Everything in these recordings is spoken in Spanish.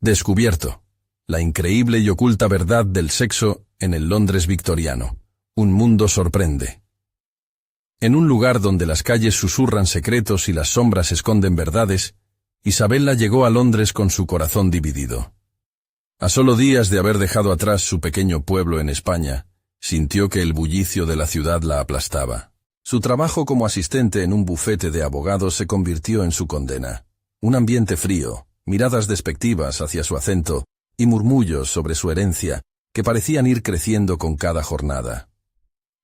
Descubierto. La increíble y oculta verdad del sexo en el Londres victoriano. Un mundo sorprende. En un lugar donde las calles susurran secretos y las sombras esconden verdades, Isabella llegó a Londres con su corazón dividido. A solo días de haber dejado atrás su pequeño pueblo en España, sintió que el bullicio de la ciudad la aplastaba. Su trabajo como asistente en un bufete de abogados se convirtió en su condena. Un ambiente frío, miradas despectivas hacia su acento y murmullos sobre su herencia que parecían ir creciendo con cada jornada.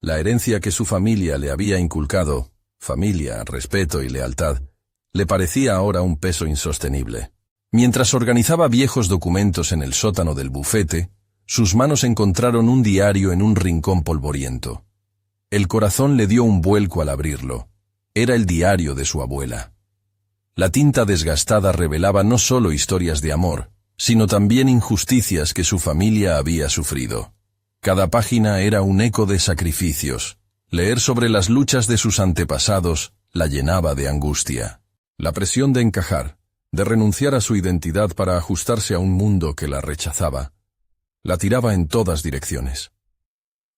La herencia que su familia le había inculcado, familia, respeto y lealtad, le parecía ahora un peso insostenible. Mientras organizaba viejos documentos en el sótano del bufete, sus manos encontraron un diario en un rincón polvoriento. El corazón le dio un vuelco al abrirlo. Era el diario de su abuela. La tinta desgastada revelaba no solo historias de amor, sino también injusticias que su familia había sufrido. Cada página era un eco de sacrificios. Leer sobre las luchas de sus antepasados la llenaba de angustia. La presión de encajar, de renunciar a su identidad para ajustarse a un mundo que la rechazaba, la tiraba en todas direcciones.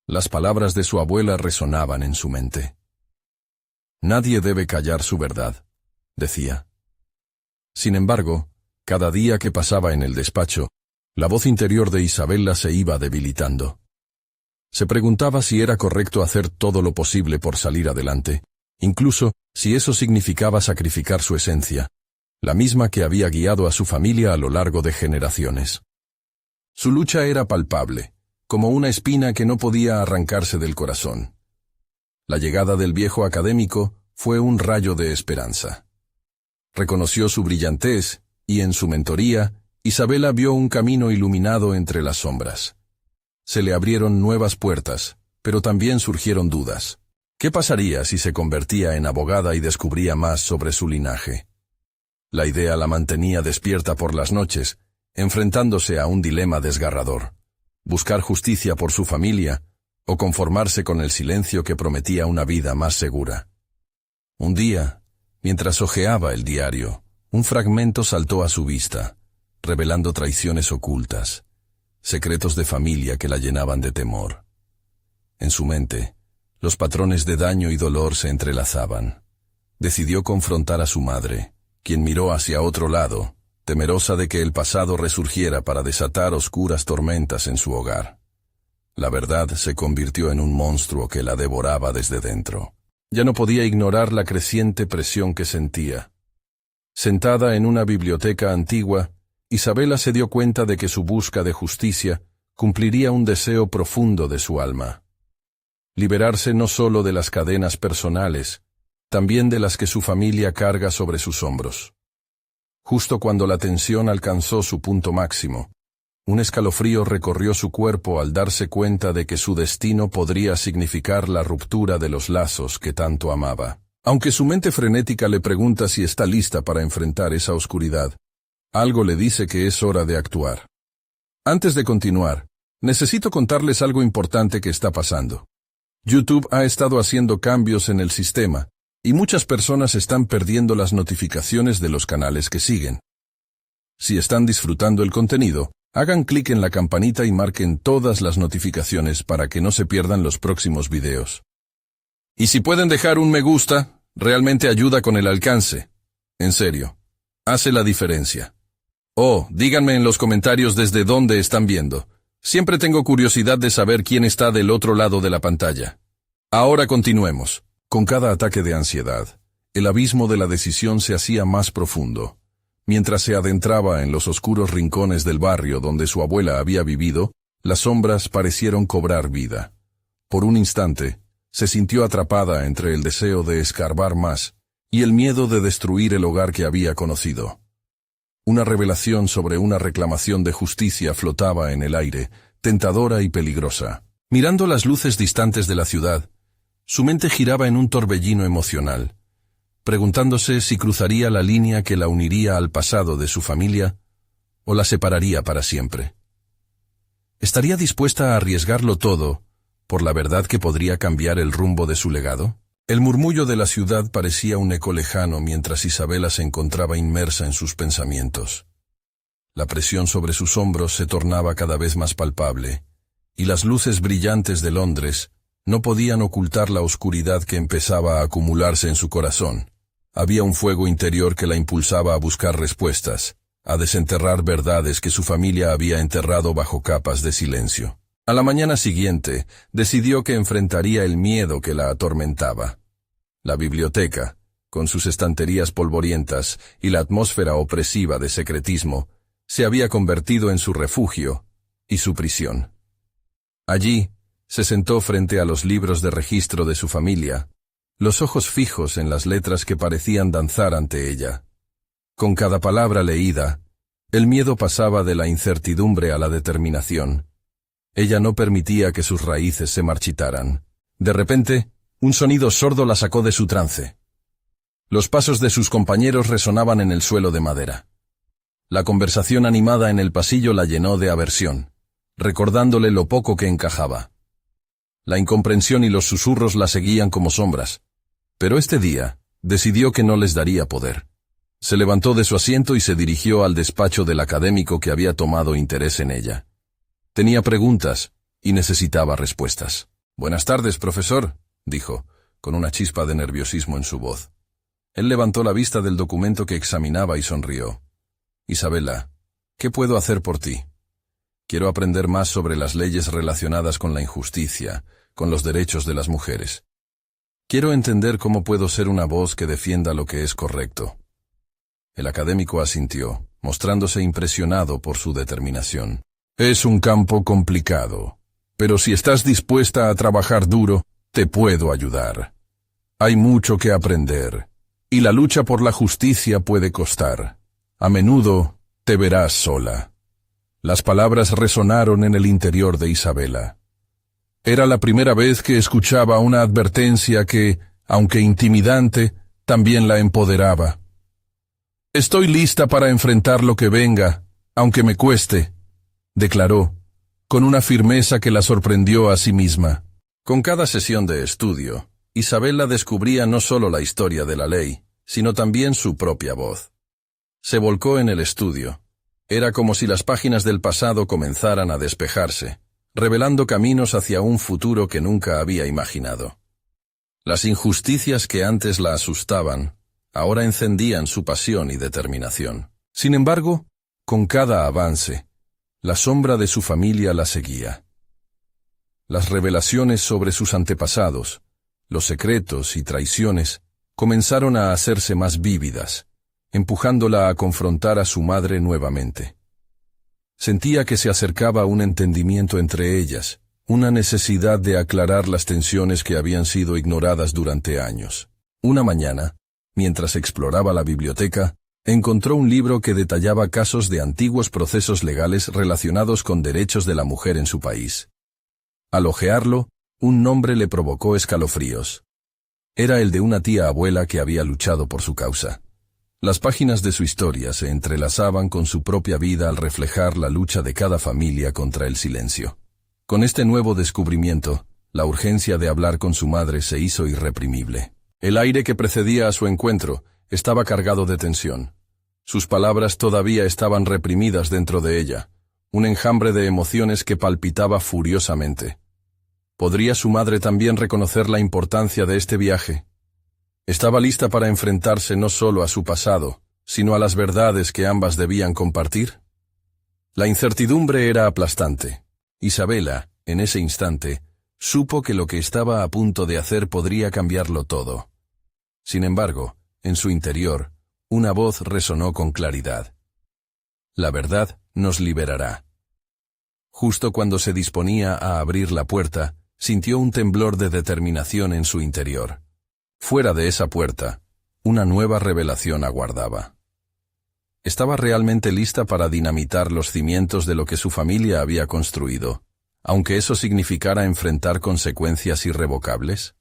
Las palabras de su abuela resonaban en su mente. Nadie debe callar su verdad, decía. Sin embargo, cada día que pasaba en el despacho, la voz interior de Isabella se iba debilitando. Se preguntaba si era correcto hacer todo lo posible por salir adelante, incluso si eso significaba sacrificar su esencia, la misma que había guiado a su familia a lo largo de generaciones. Su lucha era palpable, como una espina que no podía arrancarse del corazón. La llegada del viejo académico fue un rayo de esperanza. Reconoció su brillantez y en su mentoría, Isabella vio un camino iluminado entre las sombras. Se le abrieron nuevas puertas, pero también surgieron dudas. ¿Qué pasaría si se convertía en abogada y descubría más sobre su linaje? La idea la mantenía despierta por las noches, enfrentándose a un dilema desgarrador: buscar justicia por su familia o conformarse con el silencio que prometía una vida más segura. Un día, mientras hojeaba el diario, un fragmento saltó a su vista, revelando traiciones ocultas, secretos de familia que la llenaban de temor. En su mente, los patrones de daño y dolor se entrelazaban. Decidió confrontar a su madre, quien miró hacia otro lado, temerosa de que el pasado resurgiera para desatar oscuras tormentas en su hogar. La verdad se convirtió en un monstruo que la devoraba desde dentro. Ya no podía ignorar la creciente presión que sentía. Sentada en una biblioteca antigua, Isabella se dio cuenta de que su busca de justicia cumpliría un deseo profundo de su alma. Liberarse no solo de las cadenas personales, también de las que su familia carga sobre sus hombros. Justo cuando la tensión alcanzó su punto máximo, un escalofrío recorrió su cuerpo al darse cuenta de que su destino podría significar la ruptura de los lazos que tanto amaba. Aunque su mente frenética le pregunta si está lista para enfrentar esa oscuridad, algo le dice que es hora de actuar. Antes de continuar, necesito contarles algo importante que está pasando. YouTube ha estado haciendo cambios en el sistema, y muchas personas están perdiendo las notificaciones de los canales que siguen. Si están disfrutando el contenido, hagan clic en la campanita y marquen todas las notificaciones para que no se pierdan los próximos videos. Y si pueden dejar un me gusta, realmente ayuda con el alcance. En serio, hace la diferencia. Oh, díganme en los comentarios desde dónde están viendo. Siempre tengo curiosidad de saber quién está del otro lado de la pantalla. Ahora continuemos. Con cada ataque de ansiedad, el abismo de la decisión se hacía más profundo. Mientras se adentraba en los oscuros rincones del barrio donde su abuela había vivido, las sombras parecieron cobrar vida. Por un instante, se sintió atrapada entre el deseo de escarbar más y el miedo de destruir el hogar que había conocido. Una revelación sobre una reclamación de justicia flotaba en el aire, tentadora y peligrosa. Mirando las luces distantes de la ciudad, su mente giraba en un torbellino emocional, preguntándose si cruzaría la línea que la uniría al pasado de su familia o la separaría para siempre. ¿Estaría dispuesta a arriesgarlo todo por la verdad que podría cambiar el rumbo de su legado? El murmullo de la ciudad parecía un eco lejano mientras Isabella se encontraba inmersa en sus pensamientos. La presión sobre sus hombros se tornaba cada vez más palpable, y las luces brillantes de Londres no podían ocultar la oscuridad que empezaba a acumularse en su corazón. Había un fuego interior que la impulsaba a buscar respuestas, a desenterrar verdades que su familia había enterrado bajo capas de silencio. A la mañana siguiente, decidió que enfrentaría el miedo que la atormentaba. La biblioteca, con sus estanterías polvorientas y la atmósfera opresiva de secretismo, se había convertido en su refugio y su prisión. Allí, se sentó frente a los libros de registro de su familia, los ojos fijos en las letras que parecían danzar ante ella. Con cada palabra leída, el miedo pasaba de la incertidumbre a la determinación. Ella no permitía que sus raíces se marchitaran. De repente, un sonido sordo la sacó de su trance. Los pasos de sus compañeros resonaban en el suelo de madera. La conversación animada en el pasillo la llenó de aversión, recordándole lo poco que encajaba. La incomprensión y los susurros la seguían como sombras, pero este día decidió que no les daría poder. Se levantó de su asiento y se dirigió al despacho del académico que había tomado interés en ella. Tenía preguntas y necesitaba respuestas. «Buenas tardes, profesor», dijo, con una chispa de nerviosismo en su voz. Él levantó la vista del documento que examinaba y sonrió. «Isabela, ¿qué puedo hacer por ti? Quiero aprender más sobre las leyes relacionadas con la injusticia, con los derechos de las mujeres. Quiero entender cómo puedo ser una voz que defienda lo que es correcto». El académico asintió, mostrándose impresionado por su determinación. «Es un campo complicado, pero si estás dispuesta a trabajar duro, te puedo ayudar. Hay mucho que aprender, y la lucha por la justicia puede costar. A menudo te verás sola». Las palabras resonaron en el interior de Isabela. Era la primera vez que escuchaba una advertencia que, aunque intimidante, también la empoderaba. «Estoy lista para enfrentar lo que venga, aunque me cueste», declaró, con una firmeza que la sorprendió a sí misma. Con cada sesión de estudio, Isabela descubría no solo la historia de la ley, sino también su propia voz. Se volcó en el estudio. Era como si las páginas del pasado comenzaran a despejarse, revelando caminos hacia un futuro que nunca había imaginado. Las injusticias que antes la asustaban, ahora encendían su pasión y determinación. Sin embargo, con cada avance, la sombra de su familia la seguía. Las revelaciones sobre sus antepasados, los secretos y traiciones, comenzaron a hacerse más vívidas, empujándola a confrontar a su madre nuevamente. Sentía que se acercaba un entendimiento entre ellas, una necesidad de aclarar las tensiones que habían sido ignoradas durante años. Una mañana, mientras exploraba la biblioteca, encontró un libro que detallaba casos de antiguos procesos legales relacionados con derechos de la mujer en su país. Al hojearlo, un nombre le provocó escalofríos. Era el de una tía abuela que había luchado por su causa. Las páginas de su historia se entrelazaban con su propia vida al reflejar la lucha de cada familia contra el silencio. Con este nuevo descubrimiento, la urgencia de hablar con su madre se hizo irreprimible. El aire que precedía a su encuentro estaba cargado de tensión. Sus palabras todavía estaban reprimidas dentro de ella, un enjambre de emociones que palpitaba furiosamente. ¿Podría su madre también reconocer la importancia de este viaje? Estaba lista para enfrentarse no solo a su pasado, sino a las verdades que ambas debían compartir. La incertidumbre era aplastante. Isabela, en ese instante, supo que lo que estaba a punto de hacer podría cambiarlo todo. Sin embargo, en su interior, una voz resonó con claridad. La verdad nos liberará. Justo cuando se disponía a abrir la puerta, sintió un temblor de determinación en su interior. Fuera de esa puerta, una nueva revelación aguardaba. Estaba realmente lista para dinamitar los cimientos de lo que su familia había construido, aunque eso significara enfrentar consecuencias irrevocables.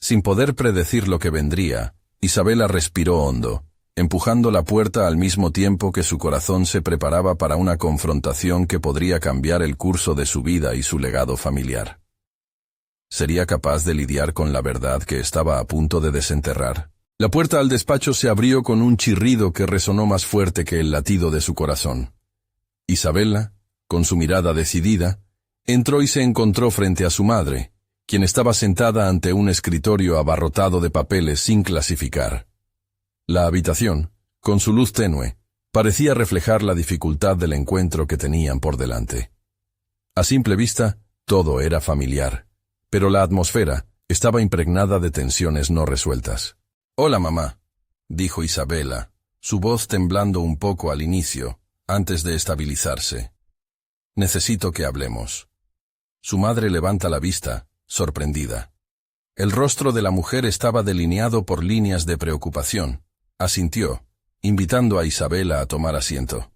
Sin poder predecir lo que vendría, Isabela respiró hondo, empujando la puerta al mismo tiempo que su corazón se preparaba para una confrontación que podría cambiar el curso de su vida y su legado familiar. ¿Sería capaz de lidiar con la verdad que estaba a punto de desenterrar? La puerta al despacho se abrió con un chirrido que resonó más fuerte que el latido de su corazón. Isabela, con su mirada decidida, entró y se encontró frente a su madre, quien estaba sentada ante un escritorio abarrotado de papeles sin clasificar. La habitación, con su luz tenue, parecía reflejar la dificultad del encuentro que tenían por delante. A simple vista, todo era familiar, pero la atmósfera estaba impregnada de tensiones no resueltas. «Hola, mamá», dijo Isabela, su voz temblando un poco al inicio, antes de estabilizarse. «Necesito que hablemos». Su madre levanta la vista, sorprendida. El rostro de la mujer estaba delineado por líneas de preocupación. Asintió, invitando a Isabela a tomar asiento.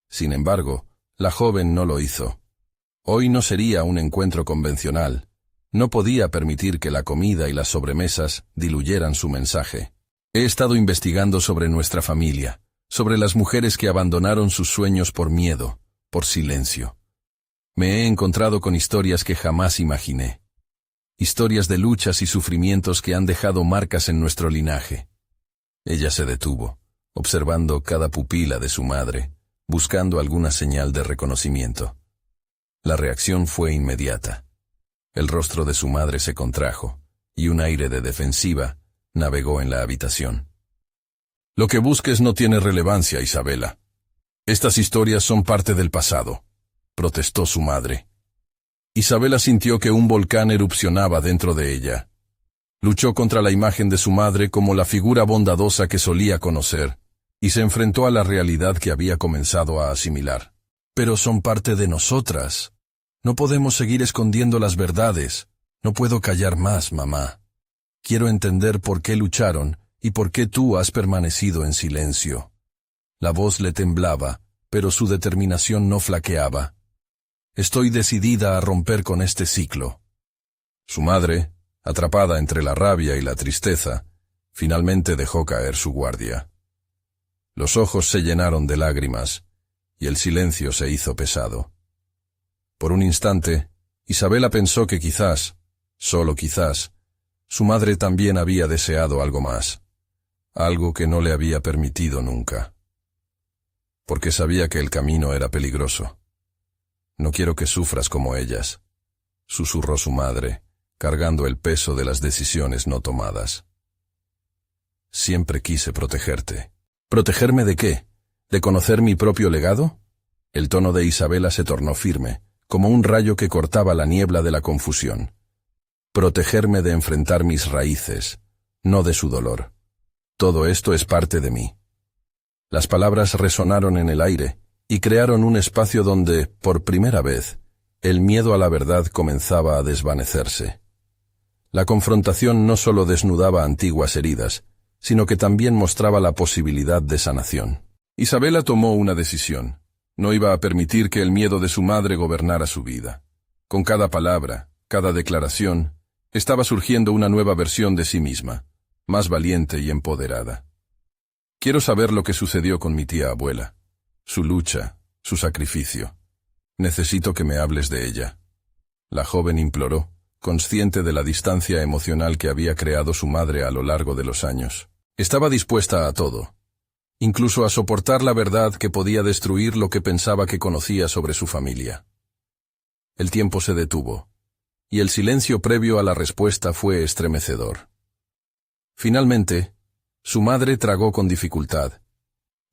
Sin embargo, la joven no lo hizo. Hoy no sería un encuentro convencional. No podía permitir que la comida y las sobremesas diluyeran su mensaje. He estado investigando sobre nuestra familia, sobre las mujeres que abandonaron sus sueños por miedo, por silencio. Me he encontrado con historias que jamás imaginé. Historias de luchas y sufrimientos que han dejado marcas en nuestro linaje. Ella se detuvo, observando cada pupila de su madre, buscando alguna señal de reconocimiento. La reacción fue inmediata. El rostro de su madre se contrajo, y un aire de defensiva navegó en la habitación. «Lo que busques no tiene relevancia, Isabela. Estas historias son parte del pasado», protestó su madre. Isabela sintió que un volcán erupcionaba dentro de ella. Luchó contra la imagen de su madre como la figura bondadosa que solía conocer, y se enfrentó a la realidad que había comenzado a asimilar. «Pero son parte de nosotras. No podemos seguir escondiendo las verdades. No puedo callar más, mamá. Quiero entender por qué lucharon y por qué tú has permanecido en silencio». La voz le temblaba, pero su determinación no flaqueaba. «Estoy decidida a romper con este ciclo». Su madre, atrapada entre la rabia y la tristeza, finalmente dejó caer su guardia. Los ojos se llenaron de lágrimas, y el silencio se hizo pesado. Por un instante, Isabela pensó que quizás, solo quizás, su madre también había deseado algo más, algo que no le había permitido nunca. Porque sabía que el camino era peligroso. «No quiero que sufras como ellas», susurró su madre, cargando el peso de las decisiones no tomadas. «Siempre quise protegerte». «¿Protegerme de qué? ¿De conocer mi propio legado?» El tono de Isabela se tornó firme, como un rayo que cortaba la niebla de la confusión. «Protegerme de enfrentar mis raíces, no de su dolor. Todo esto es parte de mí». Las palabras resonaron en el aire y crearon un espacio donde, por primera vez, el miedo a la verdad comenzaba a desvanecerse. La confrontación no solo desnudaba antiguas heridas, sino que también mostraba la posibilidad de sanación. Isabela tomó una decisión. No iba a permitir que el miedo de su madre gobernara su vida. Con cada palabra, cada declaración, estaba surgiendo una nueva versión de sí misma, más valiente y empoderada. «Quiero saber lo que sucedió con mi tía abuela, su lucha, su sacrificio. Necesito que me hables de ella». La joven imploró, consciente de la distancia emocional que había creado su madre a lo largo de los años. Estaba dispuesta a todo, incluso a soportar la verdad que podía destruir lo que pensaba que conocía sobre su familia. El tiempo se detuvo, y el silencio previo a la respuesta fue estremecedor. Finalmente, su madre tragó con dificultad,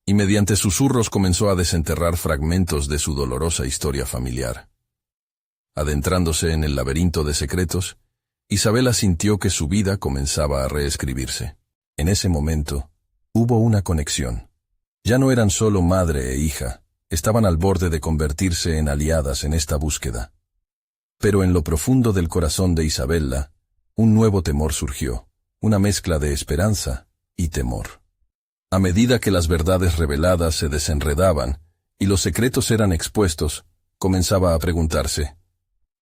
y mediante susurros comenzó a desenterrar fragmentos de su dolorosa historia familiar. Adentrándose en el laberinto de secretos, Isabela sintió que su vida comenzaba a reescribirse. En ese momento, hubo una conexión. Ya no eran solo madre e hija, estaban al borde de convertirse en aliadas en esta búsqueda. Pero en lo profundo del corazón de Isabela, un nuevo temor surgió, una mezcla de esperanza y temor. A medida que las verdades reveladas se desenredaban y los secretos eran expuestos, comenzaba a preguntarse,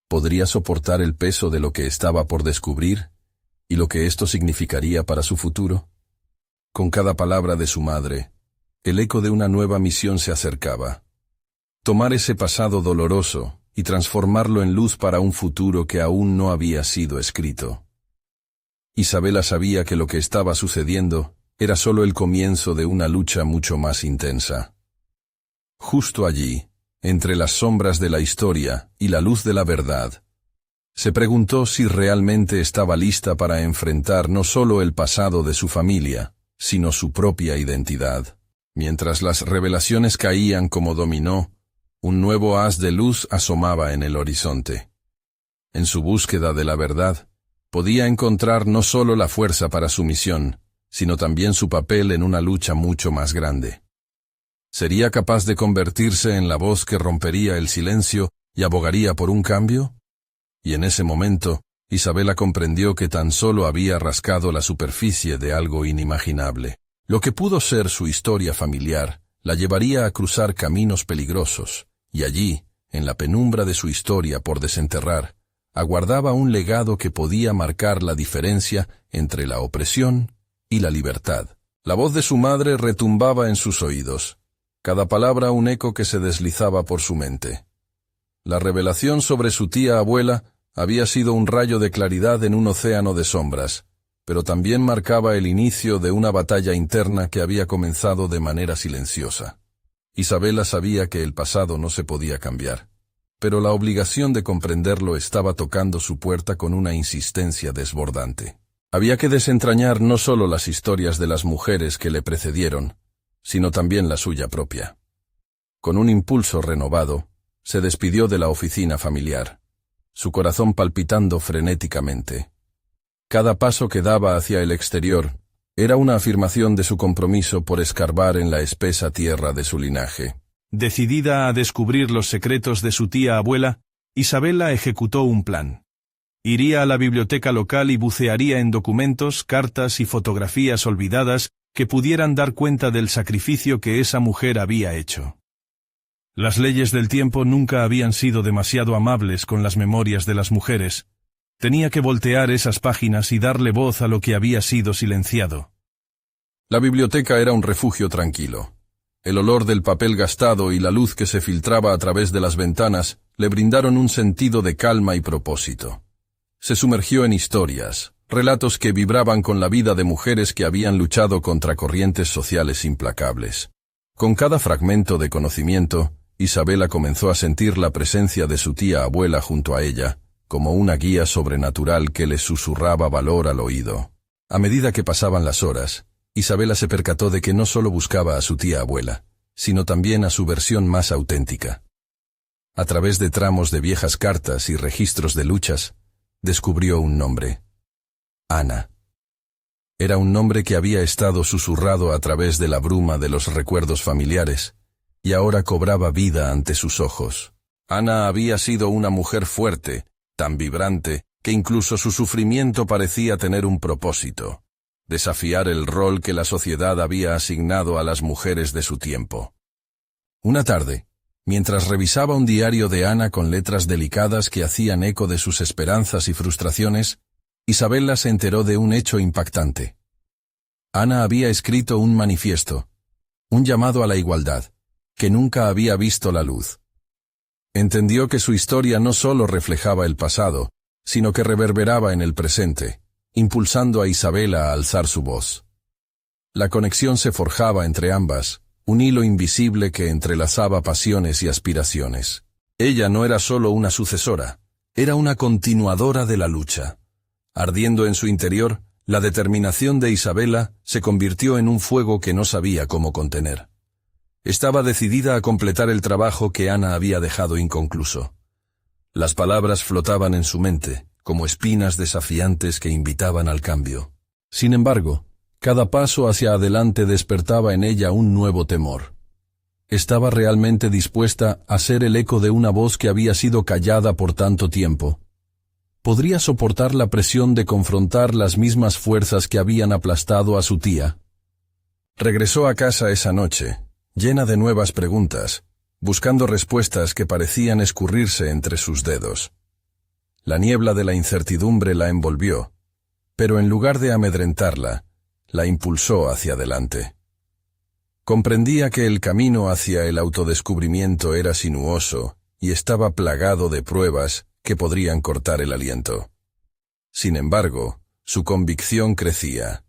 ¿podría soportar el peso de lo que estaba por descubrir y lo que esto significaría para su futuro? Con cada palabra de su madre, el eco de una nueva misión se acercaba. Tomar ese pasado doloroso y transformarlo en luz para un futuro que aún no había sido escrito. Isabela sabía que lo que estaba sucediendo era solo el comienzo de una lucha mucho más intensa. Justo allí, entre las sombras de la historia y la luz de la verdad, se preguntó si realmente estaba lista para enfrentar no solo el pasado de su familia, sino su propia identidad. Mientras las revelaciones caían como dominó, un nuevo haz de luz asomaba en el horizonte. En su búsqueda de la verdad, podía encontrar no solo la fuerza para su misión, sino también su papel en una lucha mucho más grande. ¿Sería capaz de convertirse en la voz que rompería el silencio y abogaría por un cambio? Y en ese momento, Isabela comprendió que tan solo había rascado la superficie de algo inimaginable. Lo que pudo ser su historia familiar la llevaría a cruzar caminos peligrosos, y allí, en la penumbra de su historia por desenterrar, aguardaba un legado que podía marcar la diferencia entre la opresión y la libertad. La voz de su madre retumbaba en sus oídos, cada palabra un eco que se deslizaba por su mente. La revelación sobre su tía abuela había sido un rayo de claridad en un océano de sombras, pero también marcaba el inicio de una batalla interna que había comenzado de manera silenciosa. Isabela sabía que el pasado no se podía cambiar, pero la obligación de comprenderlo estaba tocando su puerta con una insistencia desbordante. Había que desentrañar no solo las historias de las mujeres que le precedieron, sino también la suya propia. Con un impulso renovado, se despidió de la oficina familiar, su corazón palpitando frenéticamente. Cada paso que daba hacia el exterior era una afirmación de su compromiso por escarbar en la espesa tierra de su linaje. Decidida a descubrir los secretos de su tía abuela, Isabela ejecutó un plan. Iría a la biblioteca local y bucearía en documentos, cartas y fotografías olvidadas que pudieran dar cuenta del sacrificio que esa mujer había hecho. Las leyes del tiempo nunca habían sido demasiado amables con las memorias de las mujeres. Tenía que voltear esas páginas y darle voz a lo que había sido silenciado. La biblioteca era un refugio tranquilo. El olor del papel gastado y la luz que se filtraba a través de las ventanas le brindaron un sentido de calma y propósito. Se sumergió en historias, relatos que vibraban con la vida de mujeres que habían luchado contra corrientes sociales implacables. Con cada fragmento de conocimiento, Isabela comenzó a sentir la presencia de su tía abuela junto a ella, como una guía sobrenatural que le susurraba valor al oído. A medida que pasaban las horas, Isabela se percató de que no solo buscaba a su tía abuela, sino también a su versión más auténtica. A través de tramos de viejas cartas y registros de luchas, descubrió un nombre: Ana. Era un nombre que había estado susurrado a través de la bruma de los recuerdos familiares, y ahora cobraba vida ante sus ojos. Ana había sido una mujer fuerte, tan vibrante, que incluso su sufrimiento parecía tener un propósito: desafiar el rol que la sociedad había asignado a las mujeres de su tiempo. Una tarde, mientras revisaba un diario de Ana con letras delicadas que hacían eco de sus esperanzas y frustraciones, Isabela se enteró de un hecho impactante. Ana había escrito un manifiesto, un llamado a la igualdad, que nunca había visto la luz. Entendió que su historia no solo reflejaba el pasado, sino que reverberaba en el presente, impulsando a Isabela a alzar su voz. La conexión se forjaba entre ambas, un hilo invisible que entrelazaba pasiones y aspiraciones. Ella no era solo una sucesora, era una continuadora de la lucha. Ardiendo en su interior, la determinación de Isabela se convirtió en un fuego que no sabía cómo contener. Estaba decidida a completar el trabajo que Ana había dejado inconcluso. Las palabras flotaban en su mente, como espinas desafiantes que invitaban al cambio. Sin embargo, cada paso hacia adelante despertaba en ella un nuevo temor. ¿Estaba realmente dispuesta a ser el eco de una voz que había sido callada por tanto tiempo? ¿Podría soportar la presión de confrontar las mismas fuerzas que habían aplastado a su tía? Regresó a casa esa noche, llena de nuevas preguntas, buscando respuestas que parecían escurrirse entre sus dedos. La niebla de la incertidumbre la envolvió, pero en lugar de amedrentarla, la impulsó hacia adelante. Comprendía que el camino hacia el autodescubrimiento era sinuoso y estaba plagado de pruebas que podrían cortar el aliento. Sin embargo, Su convicción crecía.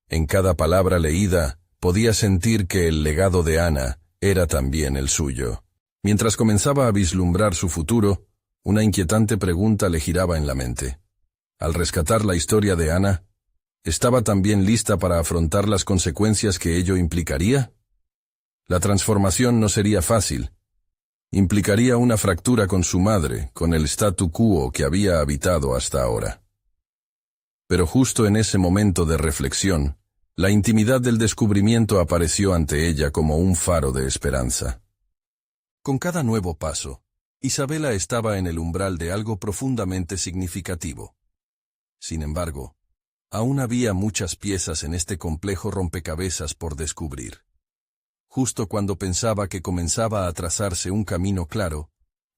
En cada palabra leída, podía sentir que el legado de Ana era también el suyo. Mientras comenzaba a vislumbrar su futuro, una inquietante pregunta le giraba en la mente. Al rescatar la historia de Ana, ¿estaba también lista para afrontar las consecuencias que ello implicaría? La transformación no sería fácil. Implicaría una fractura con su madre, con el statu quo que había habitado hasta ahora. Pero justo en ese momento de reflexión, la intimidad del descubrimiento apareció ante ella como un faro de esperanza. Con cada nuevo paso, Isabela estaba en el umbral de algo profundamente significativo. Sin embargo, aún había muchas piezas en este complejo rompecabezas por descubrir. Justo cuando pensaba que comenzaba a trazarse un camino claro,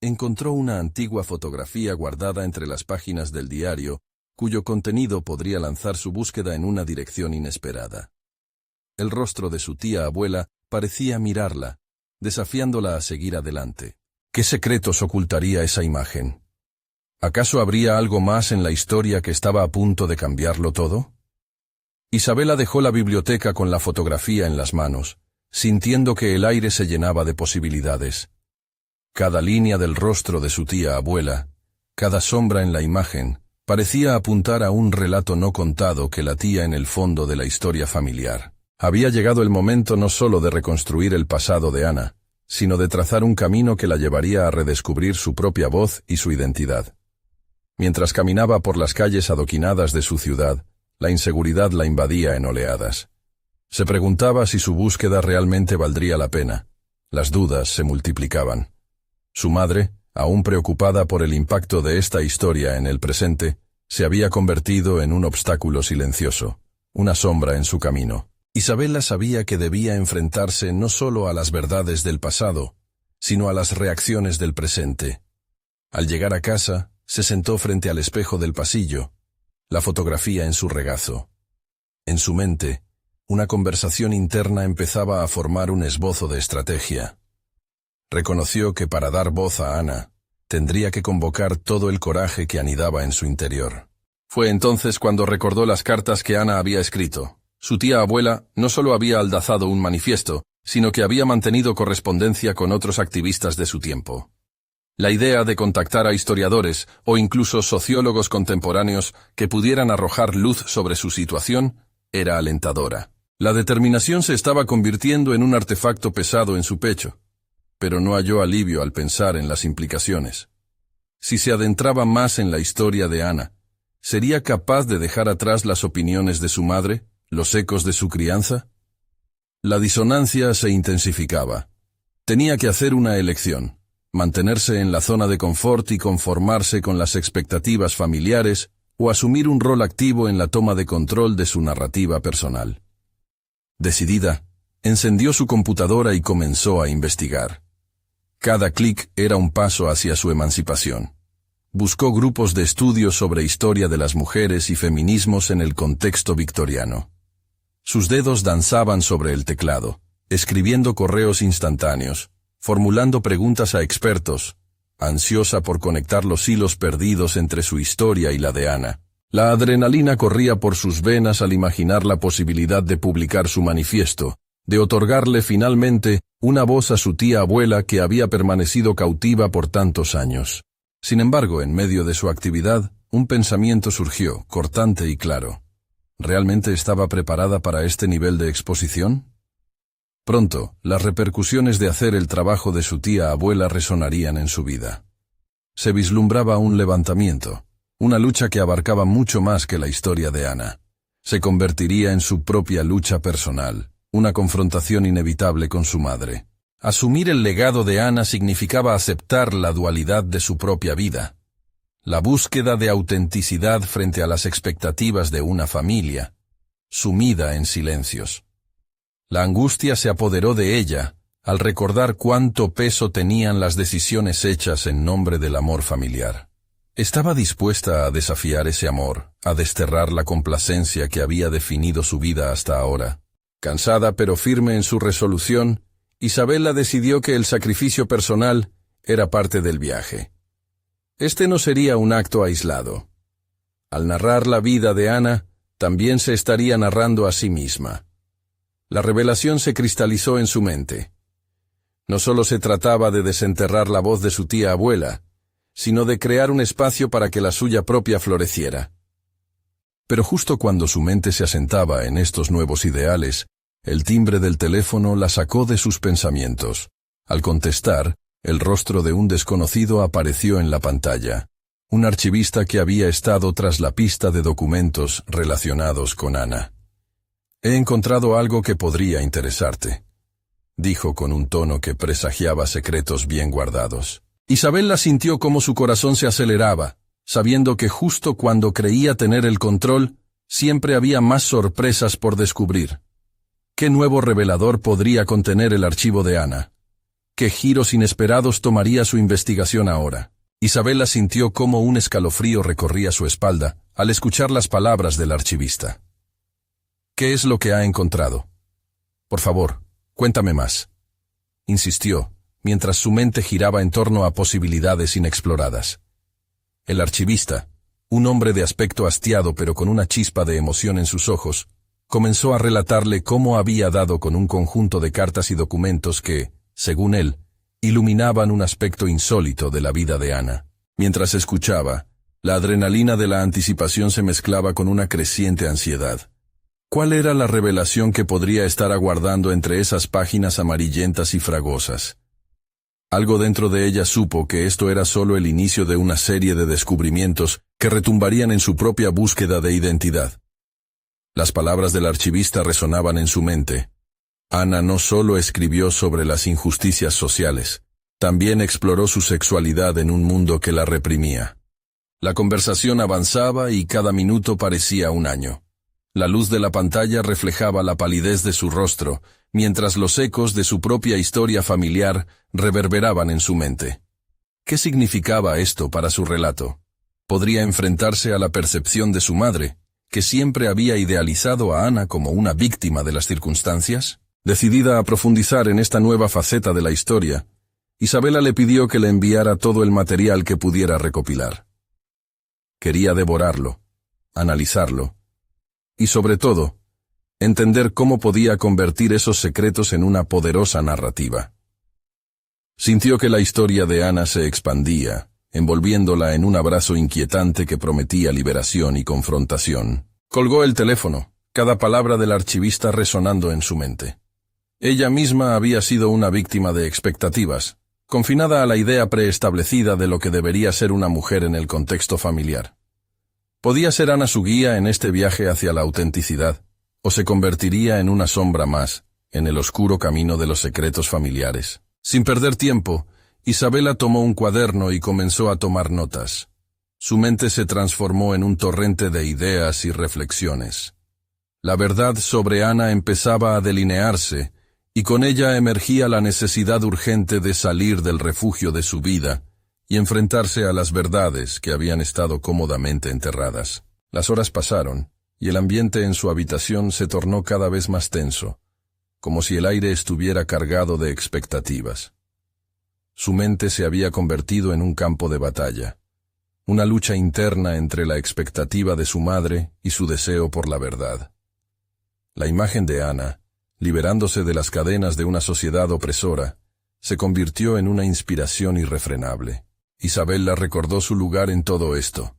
encontró una antigua fotografía guardada entre las páginas del diario, cuyo contenido podría lanzar su búsqueda en una dirección inesperada. El rostro de su tía abuela parecía mirarla, desafiándola a seguir adelante. ¿Qué secretos ocultaría esa imagen? ¿Acaso habría algo más en la historia que estaba a punto de cambiarlo todo? Isabela dejó la biblioteca con la fotografía en las manos, sintiendo que el aire se llenaba de posibilidades. Cada línea del rostro de su tía abuela, cada sombra en la imagen, parecía apuntar a un relato no contado que latía en el fondo de la historia familiar. Había llegado el momento no solo de reconstruir el pasado de Ana, sino de trazar un camino que la llevaría a redescubrir su propia voz y su identidad. Mientras caminaba por las calles adoquinadas de su ciudad, la inseguridad la invadía en oleadas. Se preguntaba si su búsqueda realmente valdría la pena. Las dudas se multiplicaban. Su madre, aún preocupada por el impacto de esta historia en el presente, se había convertido en un obstáculo silencioso, una sombra en su camino. Isabela sabía que debía enfrentarse no solo a las verdades del pasado, sino a las reacciones del presente. Al llegar a casa, se sentó frente al espejo del pasillo, la fotografía en su regazo. En su mente, una conversación interna empezaba a formar un esbozo de estrategia. Reconoció que para dar voz a Ana, tendría que convocar todo el coraje que anidaba en su interior. Fue entonces cuando recordó las cartas que Ana había escrito. Su tía abuela no solo había aldazado un manifiesto, sino que había mantenido correspondencia con otros activistas de su tiempo. La idea de contactar a historiadores o incluso sociólogos contemporáneos que pudieran arrojar luz sobre su situación era alentadora. La determinación se estaba convirtiendo en un artefacto pesado en su pecho, pero no halló alivio al pensar en las implicaciones. Si se adentraba más en la historia de Ana, ¿sería capaz de dejar atrás las opiniones de su madre, los ecos de su crianza? La disonancia se intensificaba. Tenía que hacer una elección, mantenerse en la zona de confort y conformarse con las expectativas familiares o asumir un rol activo en la toma de control de su narrativa personal. Decidida, encendió su computadora y comenzó a investigar. Cada clic era un paso hacia su emancipación. Buscó grupos de estudio sobre historia de las mujeres y feminismos en el contexto victoriano. Sus dedos danzaban sobre el teclado, escribiendo correos instantáneos, formulando preguntas a expertos, ansiosa por conectar los hilos perdidos entre su historia y la de Ana. La adrenalina corría por sus venas al imaginar la posibilidad de publicar su manifiesto, de otorgarle finalmente una voz a su tía abuela que había permanecido cautiva por tantos años. Sin embargo, en medio de su actividad, un pensamiento surgió, cortante y claro. ¿Realmente estaba preparada para este nivel de exposición? Pronto, las repercusiones de hacer el trabajo de su tía abuela resonarían en su vida. Se vislumbraba un levantamiento, una lucha que abarcaba mucho más que la historia de Ana. Se convertiría en su propia lucha personal, una confrontación inevitable con su madre. Asumir el legado de Ana significaba aceptar la dualidad de su propia vida. La búsqueda de autenticidad frente a las expectativas de una familia, sumida en silencios. La angustia se apoderó de ella al recordar cuánto peso tenían las decisiones hechas en nombre del amor familiar. Estaba dispuesta a desafiar ese amor, a desterrar la complacencia que había definido su vida hasta ahora. Cansada pero firme en su resolución, Isabela decidió que el sacrificio personal era parte del viaje. Este no sería un acto aislado. Al narrar la vida de Ana, También se estaría narrando a sí misma. La revelación se cristalizó en su mente. No solo se trataba de desenterrar la voz de su tía abuela, sino de crear un espacio para que la suya propia floreciera. Pero justo cuando su mente se asentaba en estos nuevos ideales, el timbre del teléfono la sacó de sus pensamientos. Al contestar, el rostro de un desconocido apareció en la pantalla. Un archivista que había estado tras la pista de documentos relacionados con Ana. «He encontrado algo que podría interesarte», dijo con un tono que presagiaba secretos bien guardados. Isabela sintió cómo su corazón se aceleraba, sabiendo que justo cuando creía tener el control, siempre había más sorpresas por descubrir. ¿Qué nuevo revelador podría contener el archivo de Ana? ¿Qué giros inesperados tomaría su investigación ahora? Isabela sintió cómo un escalofrío recorría su espalda al escuchar las palabras del archivista. «¿Qué es lo que ha encontrado? Por favor, cuéntame más», insistió, mientras su mente giraba en torno a posibilidades inexploradas. El archivista, un hombre de aspecto hastiado pero con una chispa de emoción en sus ojos, comenzó a relatarle cómo había dado con un conjunto de cartas y documentos que, según él, iluminaban un aspecto insólito de la vida de Ana. Mientras escuchaba, la adrenalina de la anticipación se mezclaba con una creciente ansiedad. ¿Cuál era la revelación que podría estar aguardando entre esas páginas amarillentas y fragosas? Algo dentro de ella supo que esto era solo el inicio de una serie de descubrimientos que retumbarían en su propia búsqueda de identidad. Las palabras del archivista resonaban en su mente. Ana no solo escribió sobre las injusticias sociales, también exploró su sexualidad en un mundo que la reprimía. La conversación avanzaba y cada minuto parecía un año. La luz de la pantalla reflejaba la palidez de su rostro, mientras los ecos de su propia historia familiar reverberaban en su mente. ¿Qué significaba esto para su relato? ¿Podría enfrentarse a la percepción de su madre, que siempre había idealizado a Ana como una víctima de las circunstancias? Decidida a profundizar en esta nueva faceta de la historia, Isabela le pidió que le enviara todo el material que pudiera recopilar. Quería devorarlo, analizarlo, y sobre todo, entender cómo podía convertir esos secretos en una poderosa narrativa. Sintió que la historia de Ana se expandía, envolviéndola en un abrazo inquietante que prometía liberación y confrontación. Colgó el teléfono, cada palabra del archivista resonando en su mente. Ella misma había sido una víctima de expectativas, confinada a la idea preestablecida de lo que debería ser una mujer en el contexto familiar. ¿Podía ser Ana su guía en este viaje hacia la autenticidad, o se convertiría en una sombra más, en el oscuro camino de los secretos familiares? Sin perder tiempo, Isabela tomó un cuaderno y comenzó a tomar notas. Su mente se transformó en un torrente de ideas y reflexiones. La verdad sobre Ana empezaba a delinearse, y con ella emergía la necesidad urgente de salir del refugio de su vida y enfrentarse a las verdades que habían estado cómodamente enterradas. Las horas pasaron, y el ambiente en su habitación se tornó cada vez más tenso, como si el aire estuviera cargado de expectativas. Su mente se había convertido en un campo de batalla, una lucha interna entre la expectativa de su madre y su deseo por la verdad. La imagen de Ana, liberándose de las cadenas de una sociedad opresora, se convirtió en una inspiración irrefrenable. Isabela recordó su lugar en todo esto.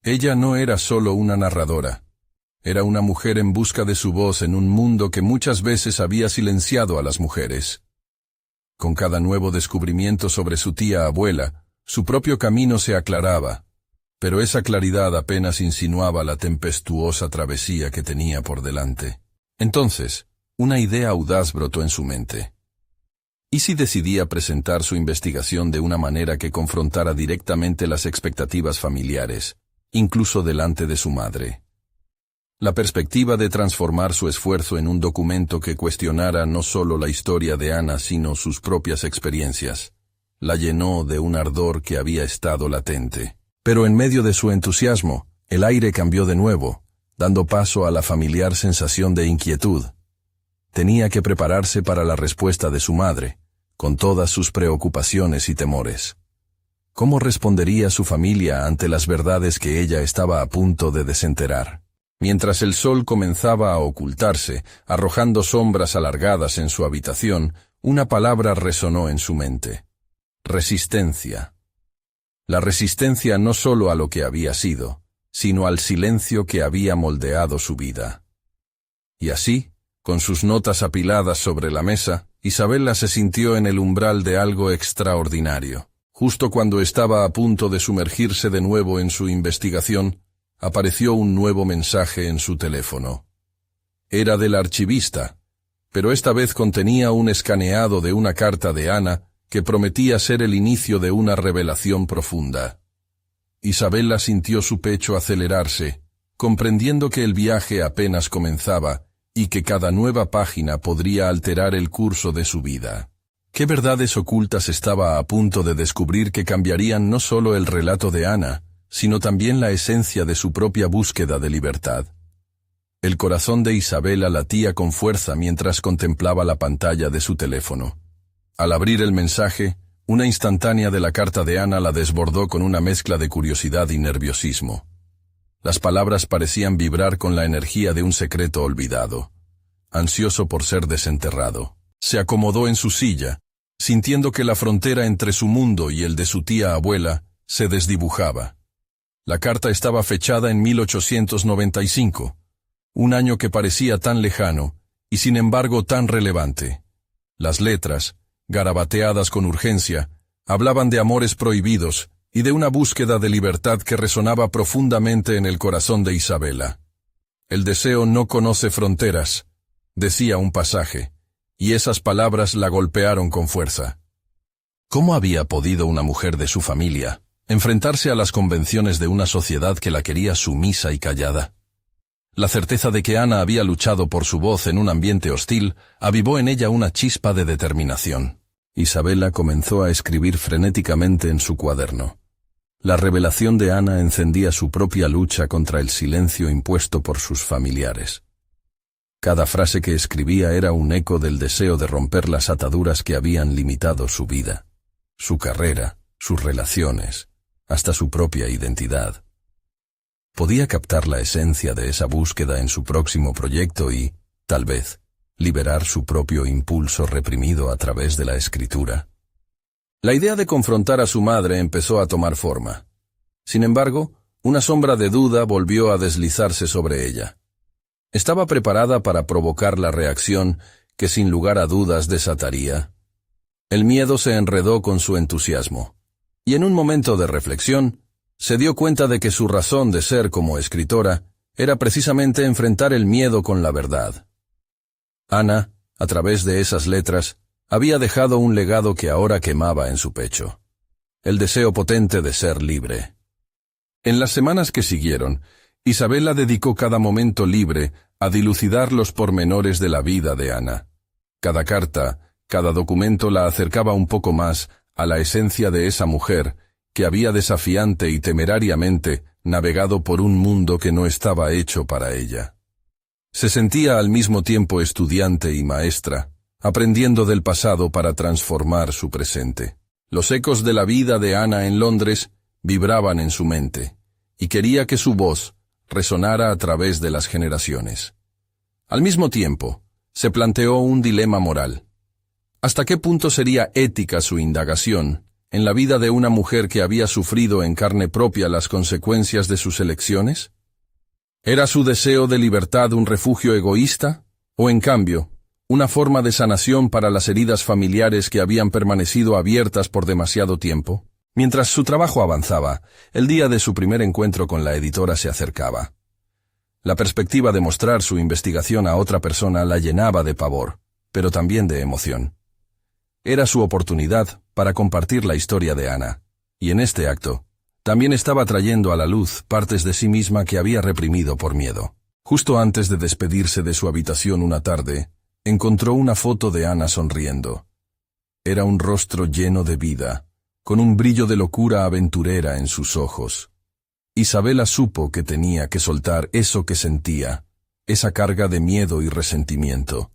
Ella no era solo una narradora, era una mujer en busca de su voz en un mundo que muchas veces había silenciado a las mujeres. Con cada nuevo descubrimiento sobre su tía abuela, su propio camino se aclaraba, pero esa claridad apenas insinuaba la tempestuosa travesía que tenía por delante. Entonces, una idea audaz brotó en su mente. ¿Y si decidía presentar su investigación de una manera que confrontara directamente las expectativas familiares, incluso delante de su madre? La perspectiva de transformar su esfuerzo en un documento que cuestionara no solo la historia de Ana sino sus propias experiencias, la llenó de un ardor que había estado latente. Pero en medio de su entusiasmo, el aire cambió de nuevo, dando paso a la familiar sensación de inquietud. Tenía que prepararse para la respuesta de su madre, con todas sus preocupaciones y temores. ¿Cómo respondería su familia ante las verdades que ella estaba a punto de desenterrar? Mientras el sol comenzaba a ocultarse, arrojando sombras alargadas en su habitación, una palabra resonó en su mente. Resistencia. La resistencia no solo a lo que había sido, sino al silencio que había moldeado su vida. Y así, con sus notas apiladas sobre la mesa, Isabela se sintió en el umbral de algo extraordinario. Justo cuando estaba a punto de sumergirse de nuevo en su investigación, apareció un nuevo mensaje en su teléfono. Era del archivista, pero esta vez contenía un escaneado de una carta de Ana que prometía ser el inicio de una revelación profunda. Isabela sintió su pecho acelerarse, comprendiendo que el viaje apenas comenzaba y que cada nueva página podría alterar el curso de su vida. ¿Qué verdades ocultas estaba a punto de descubrir que cambiarían no solo el relato de Ana, sino también la esencia de su propia búsqueda de libertad? El corazón de Isabela latía con fuerza mientras contemplaba la pantalla de su teléfono. Al abrir el mensaje, una instantánea de la carta de Ana la desbordó con una mezcla de curiosidad y nerviosismo. Las palabras parecían vibrar con la energía de un secreto olvidado, ansioso por ser desenterrado. Se acomodó en su silla, sintiendo que la frontera entre su mundo y el de su tía abuela se desdibujaba. La carta estaba fechada en 1895, un año que parecía tan lejano y sin embargo tan relevante. Las letras, garabateadas con urgencia, hablaban de amores prohibidos y de una búsqueda de libertad que resonaba profundamente en el corazón de Isabela. El deseo no conoce fronteras, decía un pasaje, y esas palabras la golpearon con fuerza. ¿Cómo había podido una mujer de su familia enfrentarse a las convenciones de una sociedad que la quería sumisa y callada? La certeza de que Ana había luchado por su voz en un ambiente hostil avivó en ella una chispa de determinación. Isabela comenzó a escribir frenéticamente en su cuaderno. La revelación de Ana encendía su propia lucha contra el silencio impuesto por sus familiares. Cada frase que escribía era un eco del deseo de romper las ataduras que habían limitado su vida, su carrera, sus relaciones, hasta su propia identidad. Podía captar la esencia de esa búsqueda en su próximo proyecto y, tal vez, liberar su propio impulso reprimido a través de la escritura. La idea de confrontar a su madre empezó a tomar forma. Sin embargo, una sombra de duda volvió a deslizarse sobre ella. Estaba preparada para provocar la reacción que sin lugar a dudas desataría. El miedo se enredó con su entusiasmo, y en un momento de reflexión, se dio cuenta de que su razón de ser como escritora era precisamente enfrentar el miedo con la verdad. Ana, a través de esas letras, había dejado un legado que ahora quemaba en su pecho. El deseo potente de ser libre. En las semanas que siguieron, Isabela dedicó cada momento libre a dilucidar los pormenores de la vida de Ana. Cada carta, cada documento la acercaba un poco más a la esencia de esa mujer que había desafiante y temerariamente navegado por un mundo que no estaba hecho para ella. Se sentía al mismo tiempo estudiante y maestra, aprendiendo del pasado para transformar su presente. Los ecos de la vida de Ana en Londres vibraban en su mente, y quería que su voz resonara a través de las generaciones. Al mismo tiempo, se planteó un dilema moral. ¿Hasta qué punto sería ética su indagación en la vida de una mujer que había sufrido en carne propia las consecuencias de sus elecciones? ¿Era su deseo de libertad un refugio egoísta, o en cambio, una forma de sanación para las heridas familiares que habían permanecido abiertas por demasiado tiempo? Mientras su trabajo avanzaba, el día de su primer encuentro con la editora se acercaba. La perspectiva de mostrar su investigación a otra persona la llenaba de pavor, pero también de emoción. Era su oportunidad para compartir la historia de Ana, y en este acto, también estaba trayendo a la luz partes de sí misma que había reprimido por miedo. Justo antes de despedirse de su habitación una tarde, encontró una foto de Ana sonriendo. Era un rostro lleno de vida, con un brillo de locura aventurera en sus ojos. Isabela supo que tenía que soltar eso que sentía, esa carga de miedo y resentimiento,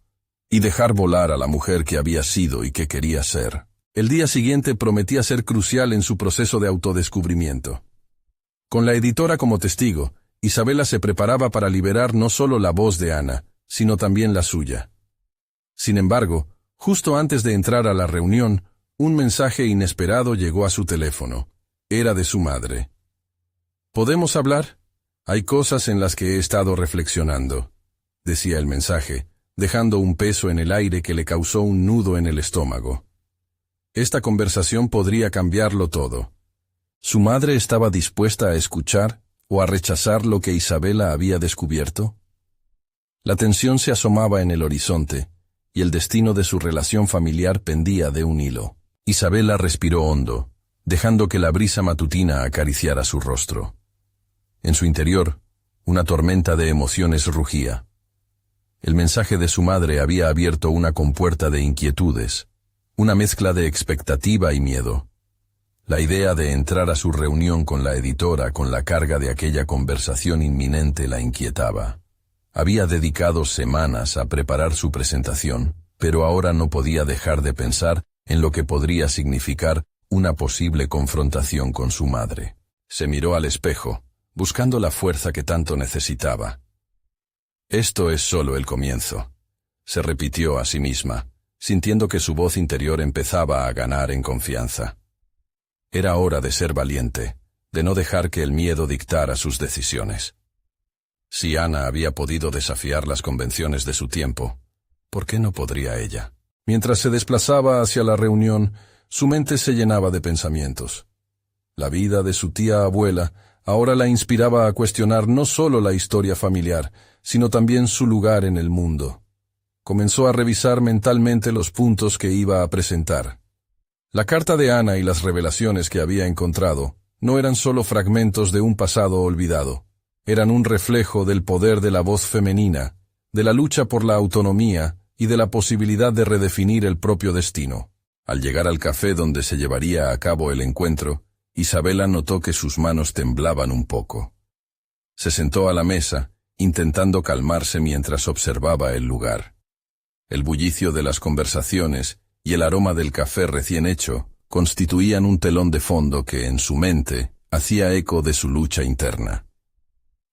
y dejar volar a la mujer que había sido y que quería ser. El día siguiente prometía ser crucial en su proceso de autodescubrimiento. Con la editora como testigo, Isabela se preparaba para liberar no solo la voz de Ana, sino también la suya. Sin embargo, justo antes de entrar a la reunión, un mensaje inesperado llegó a su teléfono. Era de su madre. ¿Podemos hablar? Hay cosas en las que he estado reflexionando, decía el mensaje, dejando un peso en el aire que le causó un nudo en el estómago. Esta conversación podría cambiarlo todo. ¿Su madre estaba dispuesta a escuchar o a rechazar lo que Isabela había descubierto? La tensión se asomaba en el horizonte, y el destino de su relación familiar pendía de un hilo. Isabela respiró hondo, dejando que la brisa matutina acariciara su rostro. En su interior, una tormenta de emociones rugía. El mensaje de su madre había abierto una compuerta de inquietudes, una mezcla de expectativa y miedo. La idea de entrar a su reunión con la editora con la carga de aquella conversación inminente la inquietaba. Había dedicado semanas a preparar su presentación, pero ahora no podía dejar de pensar en lo que podría significar una posible confrontación con su madre. Se miró al espejo, buscando la fuerza que tanto necesitaba. Esto es solo el comienzo, se repitió a sí misma, sintiendo que su voz interior empezaba a ganar en confianza. Era hora de ser valiente, de no dejar que el miedo dictara sus decisiones. Si Ana había podido desafiar las convenciones de su tiempo, ¿por qué no podría ella? Mientras se desplazaba hacia la reunión, su mente se llenaba de pensamientos. La vida de su tía abuela ahora la inspiraba a cuestionar no solo la historia familiar, sino también su lugar en el mundo. Comenzó a revisar mentalmente los puntos que iba a presentar. La carta de Ana y las revelaciones que había encontrado no eran solo fragmentos de un pasado olvidado. Eran un reflejo del poder de la voz femenina, de la lucha por la autonomía y de la posibilidad de redefinir el propio destino. Al llegar al café donde se llevaría a cabo el encuentro, Isabela notó que sus manos temblaban un poco. Se sentó a la mesa, intentando calmarse mientras observaba el lugar. El bullicio de las conversaciones y el aroma del café recién hecho constituían un telón de fondo que, en su mente, hacía eco de su lucha interna.